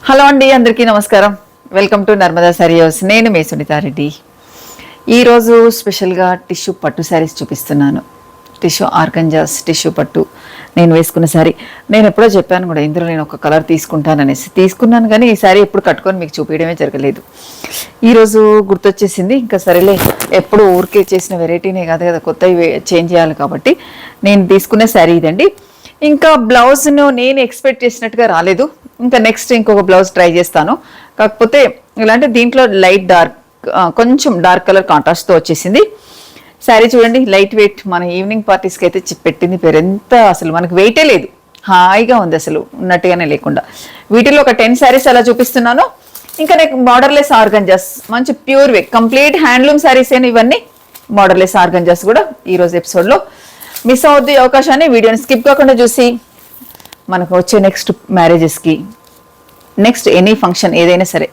Hello అండి, అందరికీ నమస్కారం. Welcome to Narmada sorry house. నేను మీ సునీతారెడ్డి. ఈరోజు స్పెషల్గా టిష్యూ పట్టు శారీస్ చూపిస్తున్నాను. టిష్యూ ఆర్గంజాస్ టిష్యూ పట్టు నేను వేసుకున్న శారీ. నేను ఎప్పుడో చెప్పాను కూడా, ఇందులో నేను ఒక కలర్ తీసుకుంటాననేసి. తీసుకున్నాను కానీ ఈ శారీ ఎప్పుడు కట్టుకొని మీకు చూపించడమే జరగలేదు. ఈరోజు గుర్తొచ్చేసింది. ఇంకా సరేలే, ఎప్పుడు ఊరికే చేసిన వెరైటీనే కాదు కదా, కొత్తవి చేంజ్ చేయాలి కాబట్టి నేను తీసుకున్న శారీ ఇదండి. ఇంకా బ్లౌజ్ను నేను ఎక్స్పెక్ట్ చేసినట్టుగా రాలేదు. ఇంకా నెక్స్ట్ ఇంకొక బ్లౌజ్ ట్రై చేస్తాను. కాకపోతే ఇలాంటి దీంట్లో లైట్ డార్క్, కొంచెం డార్క్ కలర్ కాంట్రాస్ట్తో వచ్చేసింది శారీ. చూడండి, లైట్ వెయిట్. మన ఈవినింగ్ పార్టీస్కి అయితే పెట్టింది పేరు. ఎంత అసలు మనకు వెయిటే లేదు, హాయిగా ఉంది అసలు, ఉన్నట్టుగానే లేకుండా. వీటిలో ఒక 10 శారీస్ అలా చూపిస్తున్నాను. ఇంకా నాకు బార్డర్లెస్ ఆర్గంజాస్, మంచి ప్యూర్ వే కంప్లీట్ హ్యాండ్లూమ్ శారీస్ అయినా ఇవన్నీ. బార్డర్లెస్ ఆర్గంజాస్ కూడా ఈరోజు ఎపిసోడ్లో. మిస్ అవుద్ది అవకాశాన్ని వీడియోని స్కిప్ కాకుండా చూసి మనకు వచ్చే నెక్స్ట్ మ్యారేజెస్కి, నెక్స్ట్ ఎనీ ఫంక్షన్ ఏదైనా సరే,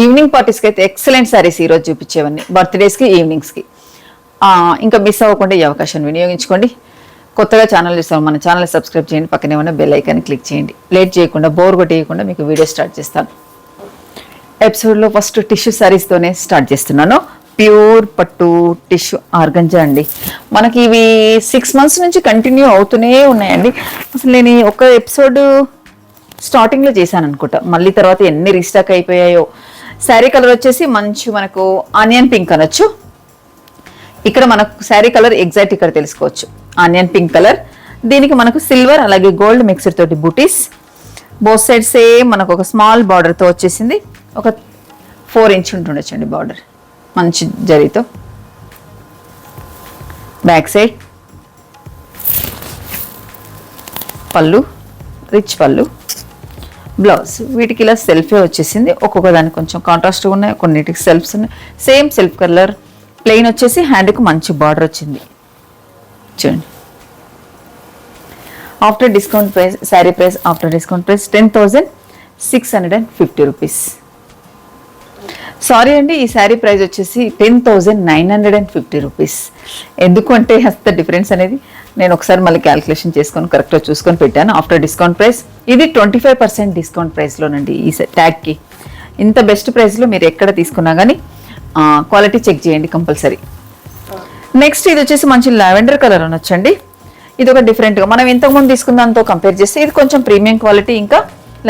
ఈవినింగ్ పార్టీస్కి అయితే ఎక్సలెంట్ శారీస్ ఈరోజు చూపించేవన్నీ, బర్త్డేస్కి ఈవినింగ్స్కి. ఇంకా మిస్ అవ్వకుండా ఈ అవకాశాన్ని వినియోగించుకోండి. కొత్తగా ఛానల్ చూస్తాం, మన ఛానల్ సబ్స్క్రైబ్ చేయండి, పక్కనే ఉన్న బెల్ ఐకాన్ని క్లిక్ చేయండి. లేట్ చేయకుండా, బోర్ కొట్టేయకుండా మీకు వీడియో స్టార్ట్ చేస్తాను. ఎపిసోడ్లో ఫస్ట్ టిష్యూ శారీస్తోనే స్టార్ట్ చేస్తున్నాను. ప్యూర్ పట్టు టిష్యూ ఆర్గంజా అండి. మనకి ఇవి 6 months నుంచి కంటిన్యూ అవుతూనే ఉన్నాయండి. అసలు నేను ఒక ఎపిసోడ్ స్టార్టింగ్లో చేశాను అనుకుంటా, మళ్ళీ తర్వాత ఎన్ని రీస్టాక్ అయిపోయాయో. శారీ కలర్ వచ్చేసి మంచి మనకు ఆనియన్ పింక్ అనొచ్చు. ఇక్కడ మనకు శారీ కలర్ ఎగ్జాక్ట్ ఇక్కడ తెలుసుకోవచ్చు, ఆనియన్ పింక్ కలర్. దీనికి మనకు సిల్వర్ అలాగే గోల్డ్ మిక్సర్ తోటి బూటీస్. బోత్ సైడ్ సేమ్ మనకు ఒక స్మాల్ బార్డర్తో వచ్చేసింది. ఒక 4 inch ఉంటుండొచ్చండి బార్డర్, మంచి జరీతో. బ్యాక్ సైడ్ పళ్ళు, రిచ్ పళ్ళు, బ్లౌజ్. వీటికి ఇలా సెల్ఫే వచ్చేసింది. ఒక్కొక్క దానికి కొంచెం కాంట్రాస్ట్ ఉన్నాయి, కొన్నిటికి సెల్ఫ్స్ ఉన్నాయి. Same self colour. ప్లెయిన్ వచ్చేసి హ్యాండ్కి మంచి బార్డర్ వచ్చింది. చూడండి, after discount price, sari price after discount price 10,650 rupees. Sorry అండి, ఈ శారీ ప్రైస్ వచ్చేసి 10,950 రూపీస్. ఎందుకంటే అంత డిఫరెన్స్ అనేది నేను ఒకసారి మళ్ళీ క్యాలిక్యులేషన్ చేసుకొని కరెక్ట్గా చూసుకొని పెట్టాను. ఆఫ్టర్ డిస్కౌంట్ ప్రైస్ ఇది 25% డిస్కౌంట్ ప్రైస్లోనండి. ఈ ట్యాగ్కి ఇంత బెస్ట్ ప్రైస్లో మీరు ఎక్కడ తీసుకున్నా కానీ క్వాలిటీ చెక్ చేయండి కంపల్సరీ. నెక్స్ట్ ఇది వచ్చేసి మంచి లావెండర్ కలర్ అనొచ్చండి. ఇది ఒక డిఫరెంట్గా మనం ఇంతకుముందు తీసుకున్న దాంతో కంపేర్ చేస్తే ఇది కొంచెం ప్రీమియం క్వాలిటీ. ఇంకా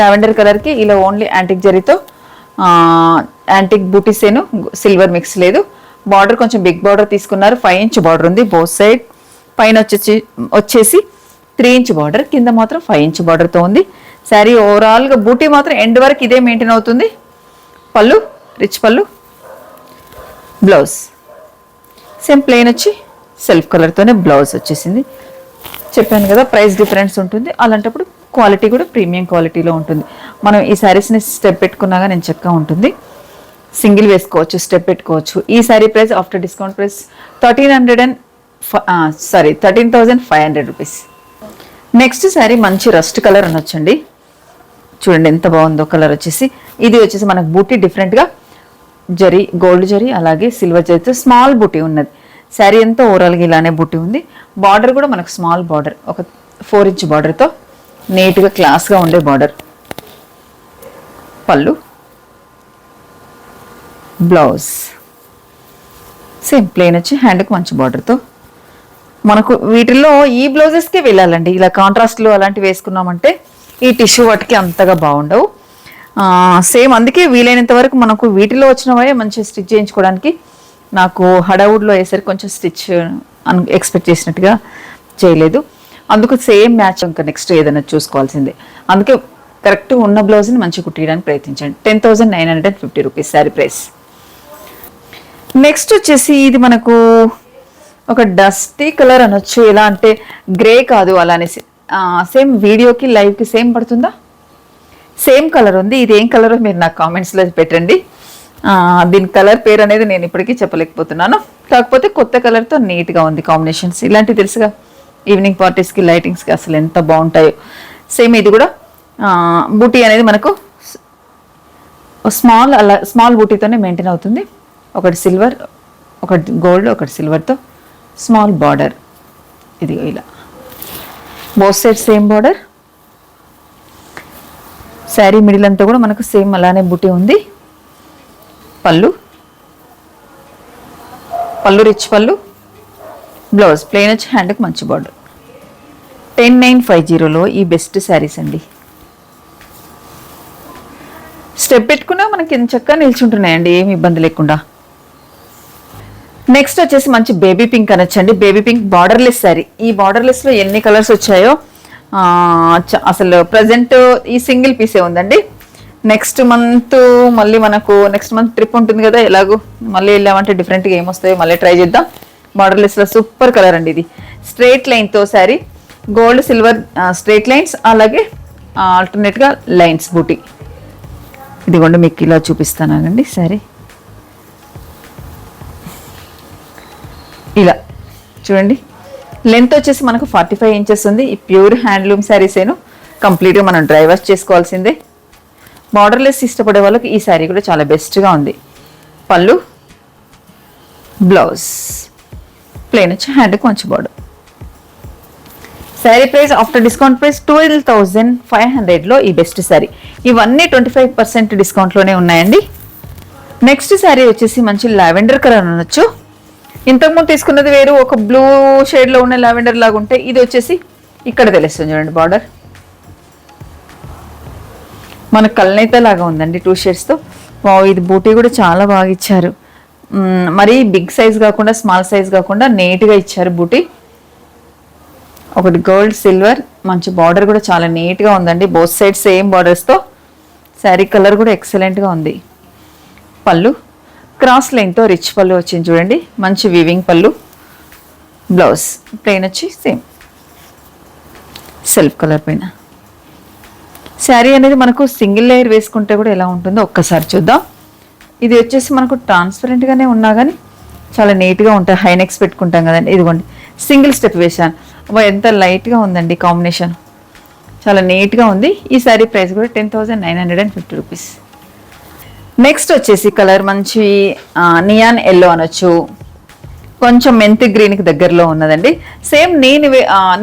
లావెండర్ కలర్కి ఇలా ఓన్లీ యాంటిక్ జరీతో, యాంటిక్ బూటీసేను, సిల్వర్ మిక్స్ లేదు. బార్డర్ కొంచెం బిగ్ బార్డర్ తీసుకున్నారు. 5 inch బార్డర్ ఉంది బోత్ సైడ్. పైన వచ్చేసి 3 inch బార్డర్, కింద మాత్రం 5 inch బార్డర్తో ఉంది. శారీ ఓవరాల్గా బూటీ మాత్రం ఎండ్ వరకు ఇదే మెయింటైన్ అవుతుంది. పళ్ళు, రిచ్ పళ్ళు, బ్లౌజ్ సేమ్ ప్లెయిన్ వచ్చి సెల్ఫ్ కలర్తోనే బ్లౌజ్ వచ్చేసింది. చెప్పాను కదా ప్రైస్ డిఫరెన్స్ ఉంటుంది, అలాంటప్పుడు క్వాలిటీ కూడా ప్రీమియం క్వాలిటీలో ఉంటుంది. మనం ఈ శారీస్ని స్టెప్ పెట్టుకున్నాగా నేను చక్కగా ఉంటుంది. సింగిల్ వేసుకోవచ్చు, స్టెప్ పెట్టుకోవచ్చు. ఈ sari price after discount price 13,500 rupees. Next sari మంచి రస్ట్ కలర్ అనొచ్చండి. చూడండి ఎంత బాగుందో కలర్ వచ్చేసి. ఇది వచ్చేసి మనకు బూటీ డిఫరెంట్గా జరీ, గోల్డ్ జరీ అలాగే సిల్వర్ జరీతో స్మాల్ బూటీ ఉన్నది. శారీ అంతా ఓవరాల్గా ఇలానే బూటీ ఉంది. బార్డర్ కూడా మనకు స్మాల్ బార్డర్, ఒక 4 inch బార్డర్తో నీట్గా క్లాస్గా ఉండే బార్డర్. పళ్ళు, బ్లౌజ్ సేమ్ ప్లెయిన్ వచ్చి హ్యాండ్కి మంచి బార్డర్తో. మనకు వీటిల్లో ఈ బ్లౌజెస్కే వెళ్ళాలండి. ఇలా కాంట్రాస్ట్లు అలాంటివి వేసుకున్నామంటే ఈ టిష్యూ వాటికి అంతగా బాగుండవు. సేమ్ అందుకే వీలైనంత వరకు మనకు వీటిలో వచ్చినవే మంచిగా స్టిచ్ చేయించుకోవడానికి. నాకు హడావుడ్లో వేసరికి కొంచెం స్టిచ్ ఎక్స్పెక్ట్ చేసినట్టుగా చేయలేదు. అందుకు సేమ్ మ్యాచ్ ఇంకా నెక్స్ట్ ఏదైనా చూసుకోవాల్సిందే. అందుకే కరెక్ట్ ఉన్న బ్లౌజ్ని మంచిగా కుట్టియడానికి ప్రయత్నించండి. 10,950 రూపీస్ శారీ ప్రైస్. నెక్స్ట్ వచ్చేసి ఇది మనకు ఒక డస్టీ కలర్ అనొచ్చు. ఎలా అంటే గ్రే కాదు, అలానే సేమ్ వీడియోకి లైవ్కి సేమ్ పడుతుందా, సేమ్ కలర్ ఉంది. ఇది ఏం కలరో మీరు నాకు కామెంట్స్లో పెట్టండి. దీని కలర్ పేరు అనేది నేను ఇప్పటికీ చెప్పలేకపోతున్నాను. కాకపోతే కొత్త కలర్తో నీట్గా ఉంది కాంబినేషన్స్. ఇలాంటివి తెలుసుగా, ఈవినింగ్ పార్టీస్కి లైటింగ్స్కి అసలు ఎంత బాగుంటాయో. సేమ్ ఇది కూడా బూటీ అనేది మనకు స్మాల్ బూటీతోనే మెయింటైన్ అవుతుంది. ఒకటి సిల్వర్, ఒకటి గోల్డ్, ఒకటి సిల్వర్తో స్మాల్ బార్డర్. ఇదిగో ఇలా both side same border. Sari middle అంతా కూడా మనకు సేమ్ అలానే బుటీ ఉంది. పళ్ళు రిచ్ పళ్ళు, బ్లౌజ్ ప్లెయిన్ వచ్చి హ్యాండ్కి మంచి బార్డర్. 10950లో ఈ బెస్ట్ శారీస్ అండి. స్టెప్ పెట్టుకున్నా మనకి ఎంత చక్కగా నిల్చుంటున్నాయండి, ఏమి ఇబ్బంది లేకుండా. నెక్స్ట్ వచ్చేసి మంచి బేబీ పింక్ అనొచ్చండి. Baby pink borderless sari. ఈ బార్డర్లెస్లో ఎన్ని కలర్స్ వచ్చాయో అసలు ప్రజెంట్ ఈ సింగిల్ పీసే ఉందండి. నెక్స్ట్ మంత్ మళ్ళీ మనకు నెక్స్ట్ మంత్ ట్రిప్ ఉంటుంది కదా, ఎలాగో మళ్ళీ వెళ్ళామంటే డిఫరెంట్గా ఏమొస్తాయో మళ్ళీ ట్రై చేద్దాం. బార్డర్లెస్లో సూపర్ కలర్ అండి ఇది. స్ట్రైట్ లైన్తో sari, gold silver straight lines, అలాగే ఆల్టర్నేట్గా లైన్స్ బూటీ. ఇదిగోండి మీకు ఇలా చూపిస్తానండి శారీ. ఇలా చూడండి, లెంత్ వచ్చేసి మనకు 45 ఇంచెస్ ఉంది. ఈ ప్యూర్ హ్యాండ్లూమ్ శారీసేను, కంప్లీట్గా మనం డ్రై వాష్ చేసుకోవాల్సిందే. బార్డర్లెస్ ఇష్టపడే వాళ్ళకి ఈ శారీ కూడా చాలా బెస్ట్గా ఉంది. పళ్ళు, బ్లౌజ్ ప్లెయిన్ వచ్చి హ్యాండ్కి మంచి border. Sari price after discount price 12,500లో ఈ బెస్ట్ శారీ. ఇవన్నీ 25% డిస్కౌంట్లోనే ఉన్నాయండి. నెక్స్ట్ శారీ వచ్చేసి మంచి లావెండర్ కలర్ అనొచ్చు. ఇంతకుముందు తీసుకున్నది వేరు, ఒక బ్లూ షేడ్లో ఉన్న లావెండర్ లాగా ఉంటే, ఇది వచ్చేసి ఇక్కడ తెలుస్తుంది చూడండి బార్డర్. మన కల్నేత లాగా ఉందండి 2 షేడ్స్తో. ఇది బూటీ కూడా చాలా బాగా ఇచ్చారు. మరీ బిగ్ సైజ్ కాకుండా స్మాల్ సైజ్ కాకుండా నీట్గా ఇచ్చారు బూటీ. ఒకటి గోల్డ్ సిల్వర్, మంచి బార్డర్ కూడా చాలా నీట్గా ఉందండి. బోత్ సైడ్ సేమ్ బార్డర్స్తో. శారీ కలర్ కూడా ఎక్సలెంట్గా ఉంది. పళ్ళు క్రాస్ లైన్తో రిచ్ పళ్ళు వచ్చింది చూడండి, మంచి వీవింగ్ పళ్ళు. బ్లౌజ్ ప్లెయిన్ వచ్చి సేమ్ సెల్ఫ్ కలర్ పైన. శారీ అనేది మనకు సింగిల్ లేయర్ వేసుకుంటే కూడా ఎలా ఉంటుందో ఒక్కసారి చూద్దాం. ఇది వచ్చేసి మనకు ట్రాన్స్పరెంట్గానే ఉన్నా కానీ చాలా నీట్గా ఉంటాయి. హైనెక్స్ పెట్టుకుంటాం కదండి, ఇదిగోండి సింగిల్ స్టెప్ వేసాను. ఎంత లైట్గా ఉందండి కాంబినేషన్, చాలా నీట్గా ఉంది. ఈ శారీ ప్రైస్ కూడా 10,950 రూపీస్. నెక్స్ట్ వచ్చేసి కలర్ మంచి నియాన్ ఎల్లో అనొచ్చు, కొంచెం మెంతి గ్రీన్కి దగ్గరలో ఉన్నదండి. సేమ్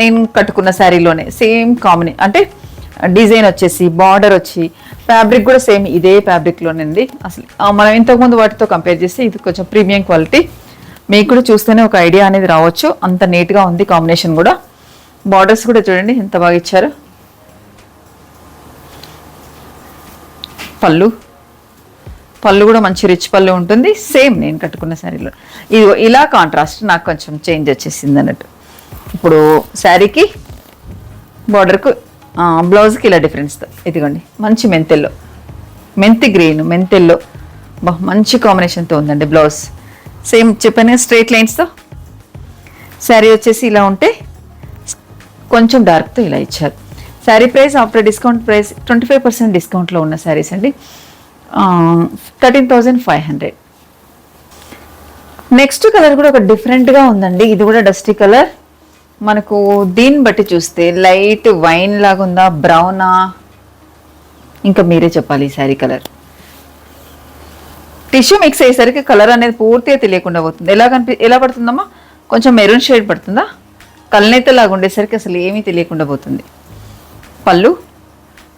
నేను కట్టుకున్న శారీలోనే సేమ్ అంటే డిజైన్ వచ్చేసి బార్డర్ వచ్చి ఫ్యాబ్రిక్ కూడా సేమ్ ఇదే ఫ్యాబ్రిక్లోనండి. అసలు మనం ఇంతకుముందు వాటితో కంపేర్ చేస్తే ఇది కొంచెం ప్రీమియం క్వాలిటీ. మీకు కూడా చూస్తేనే ఒక ఐడియా అనేది రావచ్చు, అంత నీట్గా ఉంది కాంబినేషన్ కూడా. బార్డర్స్ కూడా చూడండి ఎంత బాగా ఇచ్చారు. పళ్ళు కూడా మంచి రిచ్ పళ్ళు ఉంటుంది, సేమ్ నేను కట్టుకున్న శారీలో. ఇది ఇలా కాంట్రాస్ట్ నాకు కొంచెం చేంజ్ వచ్చేసింది అన్నట్టు. ఇప్పుడు శారీకి బార్డర్కు బ్లౌజ్కి ఇలా డిఫరెన్స్తో ఇదిగోండి మంచి మెంతి గ్రీన్ మెంతెల్లో మంచి కాంబినేషన్తో ఉందండి. బ్లౌజ్ సేమ్ చెప్పాను స్ట్రైట్ లైన్స్తో. శారీ వచ్చేసి ఇలా ఉంటే కొంచెం డార్క్తో ఇలా ఇచ్చారు. Sari price after discount price 25% డిస్కౌంట్లో ఉన్న శారీస్ అండి, 13,500. నెక్స్ట్ కలర్ కూడా ఒక డిఫరెంట్గా ఉందండి. ఇది కూడా డస్టీ కలర్. మనకు దీన్ని బట్టి చూస్తే లైట్ వైన్ లాగా ఉందా, బ్రౌనా, ఇంకా మీరే చెప్పాలి. ఈ శారీ కలర్ టిష్యూ మిక్స్ అయ్యేసరికి కలర్ అనేది పూర్తిగా తెలియకుండా పోతుంది. ఎలా పడుతుందమ్మా, కొంచెం మెరూన్ షేడ్ పడుతుందా, కల్నేత లాగా ఉండేసరికి అసలు ఏమీ తెలియకుండా పోతుంది. పళ్ళు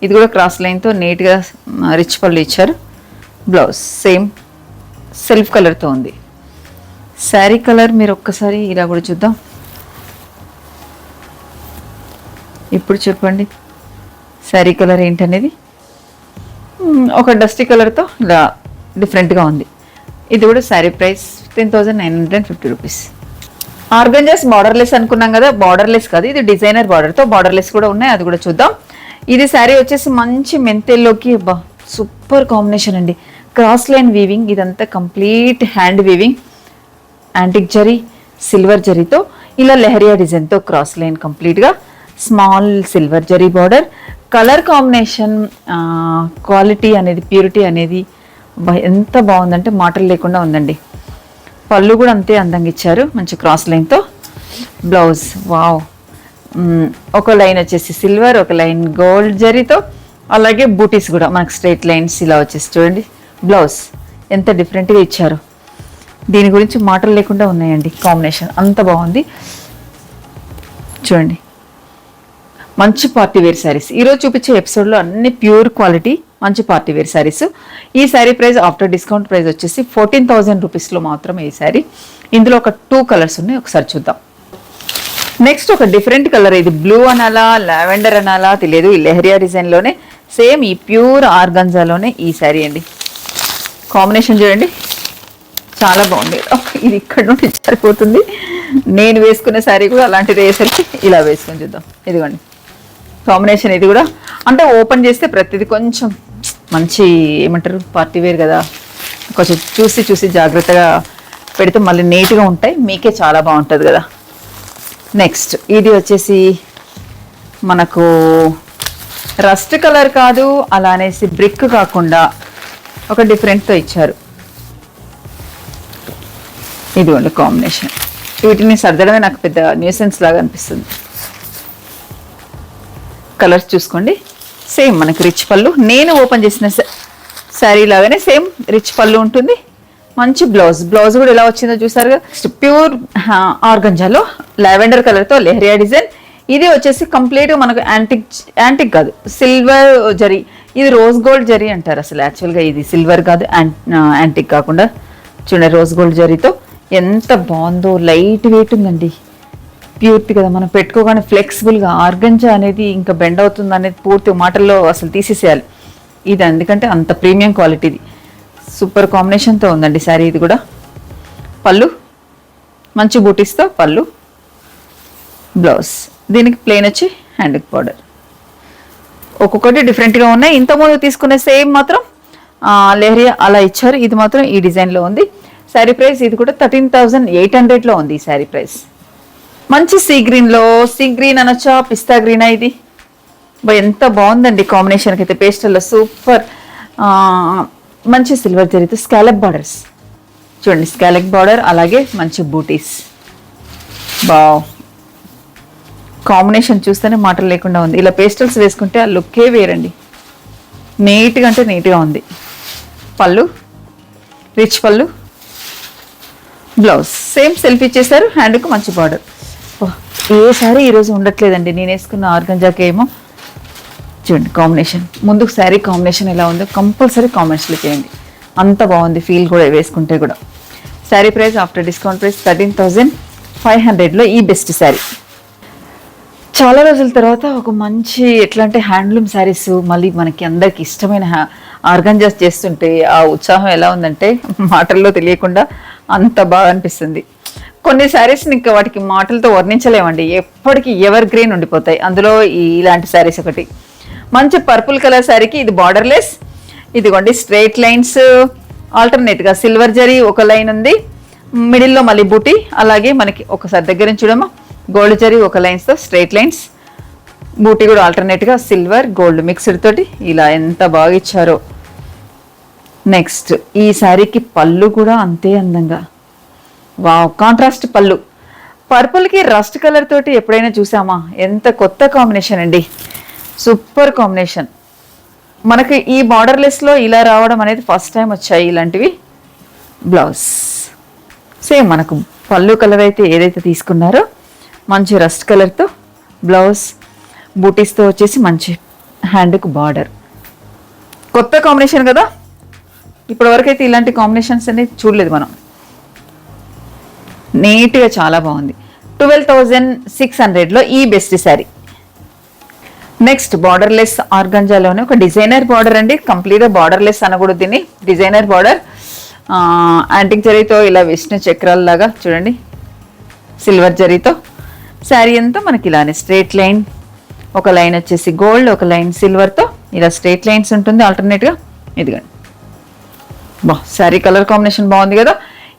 ఇది కూడా క్రాస్ లైన్తో నీట్గా రిచ్ పళ్ళు ఇచ్చారు. బ్లౌజ్ సేమ్ సెల్ఫ్ కలర్తో ఉంది. శారీ కలర్ మీరు ఒక్కసారి ఇలా కూడా చూద్దాం. ఇప్పుడు చెప్పండి శారీ కలర్ ఏంటనేది. ఒక డస్టీ కలర్తో ఇలా డిఫరెంట్గా ఉంది. ఇది కూడా sari price 10,950 rupees. Organzas borderless అనుకున్నాం కదా, బార్డర్లెస్ కాదు, ఇది డిజైనర్ బార్డర్తో బార్డర్లెస్ కూడా ఉన్నాయి, అది కూడా చూద్దాం. ఇది శారీ వచ్చేసి మంచి మెంతెల్లోకి సూపర్ కాంబినేషన్ అండి. క్రాస్ లైన్ వీవింగ్, ఇదంతా complete hand weaving, antique zari silver జరీతో ఇలా లెహరియా డిజైన్తో క్రాస్ లైన్ కంప్లీట్గా, small silver zari border. Colour combination quality అనేది ప్యూరిటీ అనేది ఎంత బాగుందంటే మాటలు లేకుండా ఉందండి. పళ్ళు కూడా అంతే అందంగా ఇచ్చారు, మంచి క్రాస్ లైన్తో. బ్లౌజ్ వావ్, ఒక లైన్ వచ్చేసి సిల్వర్, ఒక లైన్ గోల్డ్ జరీతో, అలాగే బూటీస్ కూడా మనకు స్ట్రైట్ లైన్స్ ఇలా వచ్చేసి చూడండి. బ్లౌజ్ ఎంత డిఫరెంట్గా ఇచ్చారు, దీని గురించి మాటలు లేకుండా ఉన్నాయండి. కాంబినేషన్ అంత బాగుంది చూడండి. మంచి పార్టీ వేర్ శారీస్. ఈరోజు చూపించే ఎపిసోడ్లో అన్ని ప్యూర్ క్వాలిటీ మంచి పార్టీ వేర్ శారీస్. ఈ sari price after discount price వచ్చేసి 14,000 రూపీస్లో మాత్రమే ఈ శారీ. ఇందులో ఒక 2 కలర్స్ ఉన్నాయి, ఒకసారి చూద్దాం. నెక్స్ట్ ఒక డిఫరెంట్ కలర్, ఇది బ్లూ అనాలా లావెండర్ అనాలా తెలియదు. ఈ లెహరియా డిజైన్లోనే సేమ్ ఈ ప్యూర్ ఆర్గంజాలోనే ఈ శారీ అండి. కాంబినేషన్ చూడండి, చాలా బాగుంది. ఇది ఇక్కడ నుండి సరిపోతుంది. నేను వేసుకునే శారీ కూడా అలాంటిది వేసరికి ఇలా వేసుకొని చూద్దాం. ఇదిగోండి కాంబినేషన్. ఇది కూడా అంటే ఓపెన్ చేస్తే ప్రతిదీ కొంచెం మంచి ఏమంటారు పార్టీ వేర్ కదా, కొంచెం చూసి జాగ్రత్తగా పెడితే మళ్ళీ నీట్గా ఉంటాయి, మీకే చాలా బాగుంటుంది కదా. నెక్స్ట్ ఇది వచ్చేసి మనకు రస్ట్ కలర్ కాదు, అలా అనేసి బ్రిక్ కాకుండా ఒక డిఫరెంట్తో ఇచ్చారు. ఇదిగోండి కాంబినేషన్. వీటిని సర్దడమే నాకు పెద్ద న్యూసెన్స్ లాగా అనిపిస్తుంది. కలర్స్ చూసుకోండి, సేమ్ మనకి రిచ్ పళ్ళు. నేను ఓపెన్ చేసిన శారీ లాగానే సేమ్ రిచ్ పళ్ళు ఉంటుంది. మంచి బ్లౌజ్ కూడా ఎలా వచ్చిందో చూసారుగా. ప్యూర్ ఆర్గంజాలో లావెండర్ కలర్తో లెహరియా డిజైన్. ఇది వచ్చేసి కంప్లీట్గా మనకు యాంటిక్ కాదు, సిల్వర్ జరీ. ఇది రోజ్ గోల్డ్ జరీ అంటారు అసలు యాక్చువల్గా. ఇది సిల్వర్ కాదు, యాంటిక్ కాకుండా చూడండి రోజ్ గోల్డ్ జరీతో ఎంత బాగుందో. లైట్ వెయిట్ ఉందండి, ప్యూర్తి కదా. మనం పెట్టుకోగానే ఫ్లెక్సిబుల్గా. ఆర్గంజా అనేది ఇంకా బెండ్ అవుతుంది అనేది పూర్తి మాటల్లో అసలు తీసేసేయాలి ఇది, ఎందుకంటే అంత ప్రీమియం క్వాలిటీది. సూపర్ కాంబినేషన్తో ఉందండి శారీ. ఇది కూడా పళ్ళు మంచి బూటీస్తో పళ్ళు, బ్లౌజ్. దీనికి ప్లెయిన్ వచ్చి హ్యాండ్ బార్డర్. ఒక్కొక్కటి డిఫరెంట్గా ఉన్నాయి. ఇంతకుముందు తీసుకునే సేమ్ మాత్రం లెహరియా అలా ఇచ్చారు, ఇది మాత్రం ఈ డిజైన్లో ఉంది. శారీ ప్రైస్ ఇది కూడా 13,800లో ఉంది ఈ శారీ ప్రైస్. మంచి సీ గ్రీన్ అనొచ్చా, పిస్తా గ్రీనా ఇది. ఎంత బాగుందండి కాంబినేషన్కి అయితే. పేస్టల్లో సూపర్. మంచి సిల్వర్ జరీతో స్కాలప్ బార్డర్స్ చూడండి, స్కాలప్ బార్డర్, అలాగే మంచి బూటీస్. కాంబినేషన్ చూస్తేనే మాటలు లేకుండా ఉంది. ఇలా పేస్టల్స్ వేసుకుంటే ఆ లుక్కే వేరండి. నీట్గా అంటే నీట్గా ఉంది. పళ్ళు రిచ్ పళ్ళు, బ్లౌజ్ సేమ్ సెల్ఫ్ ఇచ్చేసారు. హ్యాండ్కు మంచి బార్డర్. ఏ శారీ ఈరోజు ఉండట్లేదండి. నేను వేసుకున్న ఆర్గంజాకి ఏమో చూడండి కాంబినేషన్. ముందుకు శారీ కాంబినేషన్ ఎలా ఉందో కంపల్సరీ కామెంట్స్లో చేయండి. అంత బాగుంది ఫీల్ కూడా వేసుకుంటే కూడా. Sari price after discount price 13,500లో ఈ బెస్ట్ శారీ. చాలా రోజుల తర్వాత ఒక మంచి ఎట్లా అంటే హ్యాండ్లూమ్ శారీస్ మళ్ళీ మనకి అందరికి ఇష్టమైన ఆర్గంజాస్ చేస్తుంటే ఆ ఉత్సాహం ఎలా ఉందంటే మాటల్లో తెలియకుండా అంత బాగా అనిపిస్తుంది. కొన్ని శారీస్ ఇంకా వాటికి మాటలతో వర్ణించలేమండి, ఎప్పటికీ ఎవర్ గ్రీన్ ఉండిపోతాయి. అందులో ఇలాంటి శారీస్ ఒకటి. మంచి పర్పుల్ కలర్ శారీకి ఇది బార్డర్లెస్. ఇదిగోండి స్ట్రైట్ లైన్స్, ఆల్టర్నేట్గా సిల్వర్ జరీ ఒక లైన్ ఉంది, మిడిల్లో మళ్ళీ బూటీ, అలాగే మనకి ఒకసారి దగ్గర నుంచి చూడమా గోల్డ్ జరీ ఒక లైన్స్తో స్ట్రైట్ లైన్స్, బూటీ కూడా ఆల్టర్నేట్గా సిల్వర్ గోల్డ్ మిక్స్డ్ తోటి ఇలా ఎంత బాగా ఇచ్చారో. నెక్స్ట్ ఈ శారీకి పళ్ళు కూడా అంతే అందంగా. వావ్, కాంట్రాస్ట్ పళ్ళు. పర్పుల్కి రస్ట్ కలర్ తోటి ఎప్పుడైనా చూసామా? ఎంత కొత్త కాంబినేషన్ అండి, సూపర్ కాంబినేషన్. మనకి ఈ బార్డర్లెస్లో ఇలా రావడం అనేది ఫస్ట్ టైం వచ్చాయి ఇలాంటివి. బ్లౌజ్ సేమ్ మనకు పళ్ళు కలర్ అయితే ఏదైతే తీసుకున్నారో మంచి రస్ట్ కలర్తో బ్లౌజ్, బూటీస్తో వచ్చేసి మంచి హ్యాండ్కు బార్డర్. కొత్త కాంబినేషన్ కదా, ఇప్పటివరకు అయితే ఇలాంటి కాంబినేషన్స్ అనేది చూడలేదు మనం. నీట్గా చాలా బాగుంది. 12,600లో ఈ బెస్ట్ శారీ. నెక్స్ట్ బార్డర్లెస్ ఆర్గంజాలోనే ఒక డిజైనర్ బార్డర్ అండి. కంప్లీట్గా బార్డర్లెస్ అనకూడదు దీన్ని, డిజైనర్ బార్డర్. యాంటిక్ జరీతో ఇలా విష్ణు చక్రాల్లాగా చూడండి, సిల్వర్ జరీతో. శారీ అంతా మనకి ఇలానే స్ట్రైట్ లైన్, ఒక లైన్ వచ్చేసి గోల్డ్, ఒక లైన్ సిల్వర్తో ఇలా స్ట్రైట్ లైన్స్ ఉంటుంది ఆల్టర్నేట్గా. ఇదిగండి శారీ కలర్ కాంబినేషన్ బాగుంది కదా.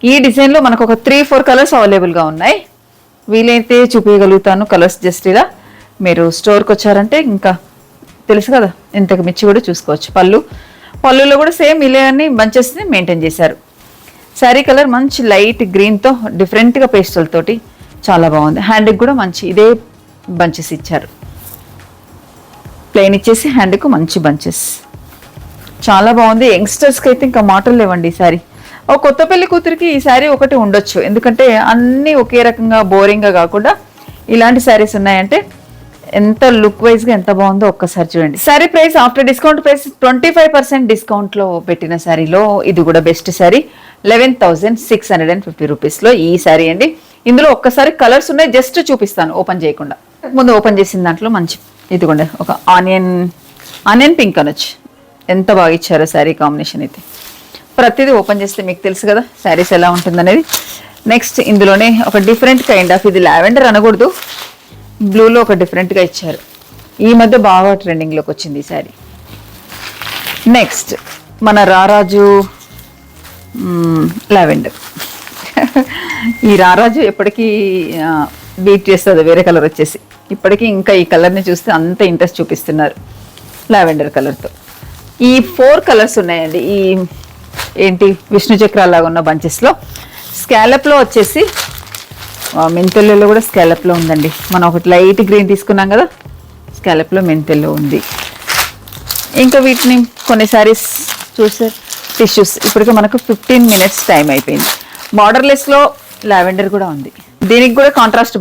ఈ డిజైన్లో మనకు ఒక 3-4 కలర్స్ అవైలబుల్గా ఉన్నాయి. వీలైతే చూపించగలుగుతాను కలర్స్. జస్ట్ ఇలా మీరు స్టోర్కి వచ్చారంటే ఇంకా తెలుసు కదా, ఇంతకు మించి కూడా చూసుకోవచ్చు. పళ్ళులో కూడా సేమ్ ఇలానే బంచెస్ని మెయింటైన్ చేశారు. శారీ కలర్ మంచి లైట్ గ్రీన్తో డిఫరెంట్గా పేస్టల్తోటి చాలా బాగుంది. హ్యాండ్కి కూడా మంచి ఇదే బంచెస్ ఇచ్చారు. ప్లెయిన్ ఇచ్చేసి హ్యాండ్కు మంచి బంచెస్, చాలా బాగుంది. యంగ్స్టర్స్కి అయితే ఇంకా మాటలు లేవండి ఈ శారీ. ఓ కొత్త పెళ్లి కూతురికి ఈ శారీ ఒకటి ఉండొచ్చు, ఎందుకంటే అన్నీ ఒకే రకంగా బోరింగ్గా కాకుండా ఇలాంటి శారీస్ ఉన్నాయంటే ఎంత లుక్ వైజ్ గా ఎంత బాగుందో ఒక్కసారి చూడండి. Sorry price after discount price 25% discount లో పెట్టిన శారీలో ఇది కూడా బెస్ట్ శారీ. 11,650 రూపీస్ లో ఈ శారీ అండి. ఇందులో ఒక్కసారి కలర్స్ ఉన్నాయి, జస్ట్ చూపిస్తాను ఓపెన్ చేయకుండా. ముందు ఓపెన్ చేసిన దాంట్లో మంచి ఇదిగోండి ఒక ఆనియన్ పింక్ అనొచ్చు. ఎంత బాగా ఇచ్చారో శారీ కాంబినేషన్ అయితే. ప్రతిదీ ఓపెన్ చేస్తే మీకు తెలుసు కదా శారీస్ ఎలా ఉంటుందనేది. నెక్స్ట్ ఇందులోనే ఒక డిఫరెంట్ కైండ్ ఆఫ్, ఇది లావెండర్ అనకూడదు, బ్లూలో ఒక డిఫరెంట్గా ఇచ్చారు. ఈ మధ్య బాగా ట్రెండింగ్లోకి వచ్చింది ఈ శారీ. నెక్స్ట్ మన రారాజు లావెండర్. ఈ రారాజు ఎప్పటికీ బీట్ చేస్తుంది వేరే కలర్ వచ్చేసి. ఇప్పటికీ ఇంకా ఈ కలర్ని చూస్తే అంత ఇంట్రెస్ట్ చూపిస్తున్నారు లావెండర్ కలర్తో. ఈ 4 కలర్స్ ఉన్నాయండి. ఈ ఏంటి విష్ణు చక్రాలాగా ఉన్న బంచెస్లో. స్కాలప్లో వచ్చేసి మెంతెల్లో కూడా స్కాలప్లో ఉందండి. మనం ఒకటి లైట్ గ్రీన్ తీసుకున్నాం కదా, స్కాలప్లో మెంతెల్లో ఉంది. ఇంకా వీటిని కొన్ని సారీస్ చూసే టిష్యూస్. ఇప్పటికే మనకు 15 మినిట్స్ టైం అయిపోయింది. బార్డర్లెస్లో లావెండర్ కూడా ఉంది. దీనికి కూడా కాంట్రాస్ట్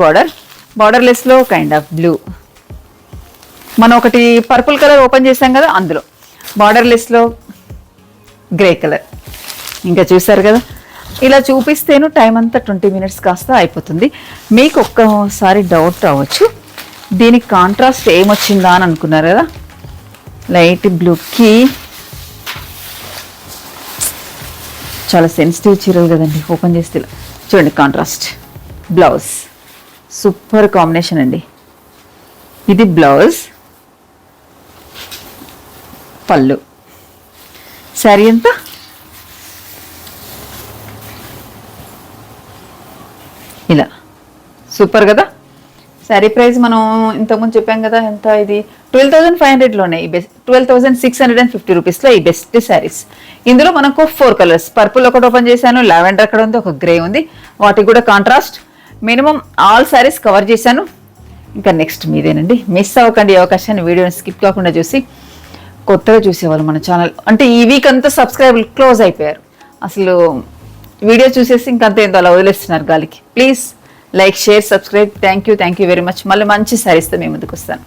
బార్డర్లెస్లో కైండ్ ఆఫ్ బ్లూ. మనం ఒకటి పర్పుల్ కలర్ ఓపెన్ చేసాం కదా, అందులో బార్డర్లెస్లో గ్రే కలర్. ఇంకా చూసారు కదా, ఇలా చూపిస్తేను టైం అంతా 20 మినిట్స్ కాస్త అయిపోతుంది. మీకు ఒక్కసారి డౌట్ రావచ్చు, దీనికి కాంట్రాస్ట్ ఏమొచ్చిందా అని అనుకున్నారు కదా. లైట్ బ్లూకి చాలా సెన్సిటివ్ చీరలు కదండి, ఓపెన్ చేస్తే చూడండి. కాంట్రాస్ట్ బ్లౌజ్ సూపర్ కాంబినేషన్ అండి. ఇది బ్లౌజ్, పళ్ళు, శారీ ఎంత ఇలా సూపర్ కదా. శారీ ప్రైస్ మనం ఇంతకుముందు చెప్పాం కదా ఎంత, ఇది 12,500లోనే. ఈ బెస్ట్ 12,650 రూపీస్లో ఈ బెస్ట్ శారీస్. ఇందులో మనకు 4 కలర్స్, పర్పుల్ ఒకటి ఓపెన్ చేశాను, లావెండర్ అక్కడ ఉంది, ఒక గ్రే ఉంది. వాటికి కూడా contrast. Minimum all saris cover చేశాను. ఇంకా నెక్స్ట్ మీదేనండి. మిస్ అవ్వకండి ఈ అవకాశాన్ని. వీడియోని స్కిప్ కాకుండా చూసి, కొత్తగా చూసేవాళ్ళు మన ఛానల్ అంటే ఈ వీక్ అంతా సబ్స్క్రైబర్లు క్లోజ్ అయిపోయారు. అసలు వీడియో చూసేసి ఇంకంత ఏందో అలా వదిలేస్తున్నారు గాలికి. Please like, share, subscribe. Thank you very much. మళ్ళీ మంచి శారీస్తో మేము ముందుకు వస్తాను.